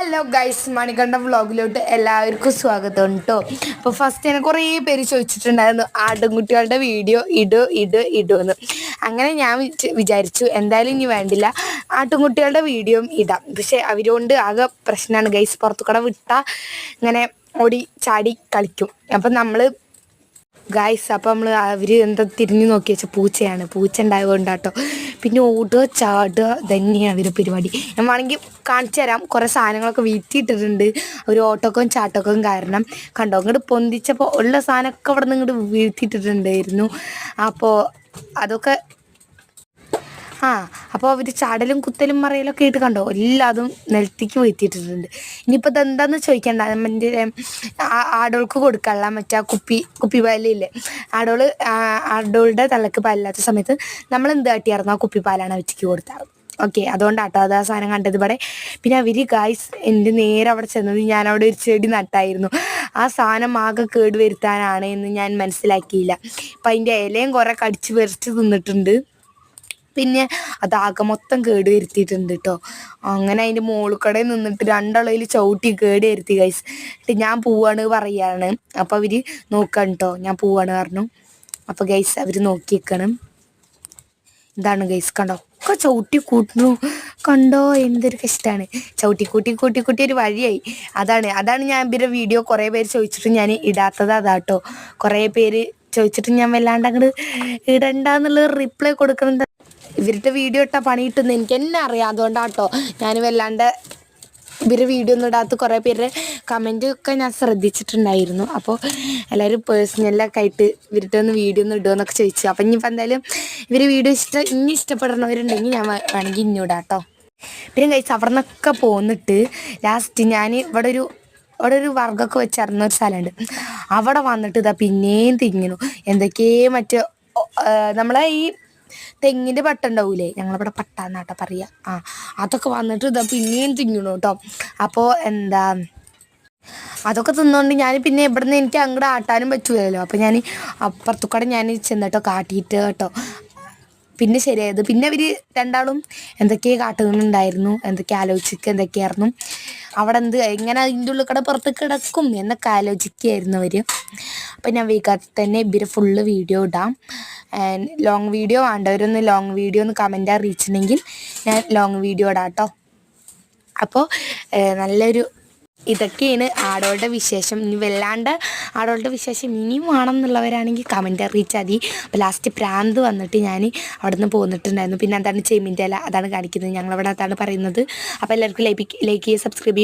Hello guys, Manikandan വ്ളോഗിലോട്ട് എല്ലാവർക്കും സ്വാഗതം കേട്ടോ. അപ്പോൾ ഫസ്റ്റ് തന്നെ കുറേ പേര് ചോദിച്ചിട്ടുണ്ടായിരുന്നു ആടുംകുട്ടികളുടെ വീഡിയോ ഇടുമെന്ന്. അങ്ങനെ ഞാൻ വിചാരിച്ചു എന്തായാലും ഇനി വേണ്ടില്ല, ആട്ടുംകുട്ടികളുടെ വീഡിയോ ഇടാം. പക്ഷെ അവരോണ്ട് ആകെ പ്രശ്നമാണ് ഗൈസ്, പുറത്തുകൂടെ വിട്ടാൽ ഇങ്ങനെ ഓടി ചാടി കളിക്കും. അപ്പം അപ്പം അവർ എന്താ തിരിഞ്ഞു നോക്കി വെച്ചാൽ പൂച്ച ഉണ്ടായതുകൊണ്ടാട്ടോ. പിന്നെ ഓടുക ചാടുക തന്നെയാണ് അവരുടെ പരിപാടി. ഞാൻ വേണമെങ്കിൽ കാണിച്ചു തരാം. കുറേ സാധനങ്ങളൊക്കെ വീഴ്ത്തിയിട്ടിട്ടുണ്ട് ഒരു ഓട്ടോക്കവും ചാട്ടക്കവും കാരണം. കണ്ടോ, ഇങ്ങോട്ട് പൊന്തിച്ചപ്പോൾ ഉള്ള സാധനമൊക്കെ അവിടെ നിന്ന് ഇങ്ങോട്ട് വീഴ്ത്തിയിട്ടിട്ടുണ്ടായിരുന്നു. അപ്പോൾ അതൊക്കെ അപ്പോൾ അവർ ചാടലും കുത്തലും മറയലൊക്കെ ആയിട്ട് കണ്ടോ എല്ലാതും നിലത്തേക്ക് വീഴ്ത്തിയിട്ടിട്ടുണ്ട്. ഇനിയിപ്പോൾ ഇതെന്താണെന്ന് ചോദിക്കണ്ട, എൻ്റെ ആടുകൾക്ക് കൊടുക്കാനുള്ള മറ്റേ കുപ്പി പാലില്ലേ, ആടുകളുടെ തള്ളക്ക് പാലില്ലാത്ത സമയത്ത് നമ്മൾ എന്ത് കാട്ടിയായിരുന്നു ആ കുപ്പിപ്പാലാണ് അവർക്ക് കൊടുത്താറ്. ഓക്കെ, അതുകൊണ്ടാട്ടോ അത് ആ സാധനം കണ്ടത് ഇവിടെ. പിന്നെ അവർ ഗായ്സ് എൻ്റെ നേരെ അവിടെ ചെന്നത്, ഞാനവിടെ ഒരു ചെടി നട്ടായിരുന്നു. ആ സാധനം ആകെ കേട് വരുത്താനാണ് എന്ന് ഞാൻ മനസ്സിലാക്കിയില്ല. അപ്പം അതിൻ്റെ ഇലയും കുറേ കടിച്ച് പറിച്ച് തിന്നിട്ടുണ്ട്. പിന്നെ അതാകെ മൊത്തം കേട് വരുത്തിയിട്ടുണ്ട് കേട്ടോ. അങ്ങനെ അതിൻ്റെ മോളിക്കടയിൽ നിന്നിട്ട് രണ്ടളയിൽ ചവിട്ടി കേട് വരുത്തി ഗൈസ്. എന്നിട്ട് ഞാൻ പോവാണ് പറയാണ്. അപ്പോൾ അവർ നോക്കണം കേട്ടോ, ഞാൻ പോവാണ് പറഞ്ഞു. അപ്പോൾ ഗൈസ് അവർ നോക്കി വെക്കണം. എന്താണ് ഗൈസ്, കണ്ടോ ഒക്കെ ചവിട്ടി കൂട്ടുന്നു, കണ്ടോ എന്തൊരു കഷ്ടമാണ്. ചവിട്ടി കൂട്ടി ഒരു വഴിയായി. അതാണ് ഞാൻ ഇവരുടെ വീഡിയോ കുറേ പേര് ചോദിച്ചിട്ട് ഞാൻ ഇടാത്തത് അതാട്ടോ. കുറേ പേര് ചോദിച്ചിട്ട് ഞാൻ വല്ലാണ്ട് അങ്ങോട്ട് ഇടണ്ടെന്നുള്ള റിപ്ലൈ കൊടുക്കുന്നത്. ഇവരുടെ വീഡിയോ ഇട്ടാൽ പണി കിട്ടുന്നത് എനിക്ക് തന്നെ അറിയാം. അതുകൊണ്ടാട്ടോ ഞാൻ വല്ലാണ്ട് ഇവരുടെ വീഡിയോ ഒന്നും ഇടാത്ത. കുറേ പേരുടെ കമൻറ്റൊക്കെ ഞാൻ ശ്രദ്ധിച്ചിട്ടുണ്ടായിരുന്നു. അപ്പോൾ എല്ലാവരും പേഴ്സണലൊക്കെ ആയിട്ട് ഇവരുടെ ഒന്ന് വീഡിയോ ഒന്നും ഇടുമെന്നൊക്കെ ചോദിച്ചു. അപ്പം ഇനിയിപ്പോൾ എന്തായാലും ഇവർ വീഡിയോ ഇഷ്ടപ്പെടുന്നവരുണ്ടെങ്കിൽ ഞാൻ വേണമെങ്കിൽ ഇന്നൂടാം കേട്ടോ. പിന്നെ കഴിച്ച് അവിടെ നിന്നൊക്കെ പോന്നിട്ട് ലാസ്റ്റ് ഞാൻ ഇവിടെ ഒരു വർഗ്ഗമൊക്കെ വെച്ചിറങ്ങുന്ന ഒരു സ്ഥലമുണ്ട്. അവിടെ വന്നിട്ട് ഇതാ പിന്നെയും തിങ്ങണു എന്തൊക്കെയോ മറ്റേ നമ്മളെ ഈ തെങ്ങിൻ്റെ പട്ട ഉണ്ടാവൂലേ, ഞങ്ങളിവിടെ പട്ട എന്നാട്ടോ പറയുക. അതൊക്കെ വന്നിട്ട് ഇതാ പിന്നെയും തിങ്ങണു കേട്ടോ. അപ്പോൾ അതൊക്കെ തിന്നുകൊണ്ട് ഞാൻ പിന്നെ ഇവിടുന്ന് എനിക്ക് അങ്ങോട്ട് ആട്ടാനും പറ്റൂലല്ലോ. അപ്പോൾ ഞാൻ അപ്പുറത്തുകൂടെ ഞാൻ ചെന്നിട്ടോ കാട്ടിയിട്ട് കേട്ടോ പിന്നെ ശരിയായത്. പിന്നെ അവർ രണ്ടാളും എന്തൊക്കെയോ കാട്ടുന്നുണ്ടായിരുന്നു, എന്തൊക്കെ എന്തൊക്കെയായിരുന്നു അവിടെ എങ്ങനെ അതിൻ്റെ ഉള്ളിൽ കൂടെ പുറത്ത് കിടക്കും എന്നൊക്കെ ആലോചിക്കുകയായിരുന്നു അവർ. അപ്പം ഞാൻ വീക്കാത്ത തന്നെ ഇവർ ഫുള്ള് വീഡിയോ ഇടാം. ലോങ് വീഡിയോ വേണ്ടവരൊന്ന് ലോങ് വീഡിയോ ഒന്ന് കമൻറ്റ് അറിയിച്ചിട്ടുണ്ടെങ്കിൽ ഞാൻ ലോങ് വീഡിയോ ഇടാം കേട്ടോ. അപ്പോൾ നല്ലൊരു ഇതൊക്കെയാണ് ആടുകളുടെ വിശേഷം. ഇനി വല്ലാണ്ട് ആടുകളുടെ വിശേഷം ഇനിയും വേണം എന്നുള്ളവരാണെങ്കിൽ കമൻറ്റ് അറിയിച്ചാൽ മതി. അപ്പോൾ ലാസ്റ്റ് പ്രാന്ത് വന്നിട്ട് ഞാൻ അവിടെ നിന്ന് പോന്നിട്ടുണ്ടായിരുന്നു. പിന്നെ എന്താണ് ചെമ്മീൻ്റെ ഇല അതാണ് കാണിക്കുന്നത്, ഞങ്ങളവിടെ അതാണ് പറയുന്നത്. അപ്പോൾ എല്ലാവർക്കും ലൈക്ക് ചെയ്യുക, സബ്സ്ക്രൈബ് ചെയ്യുക.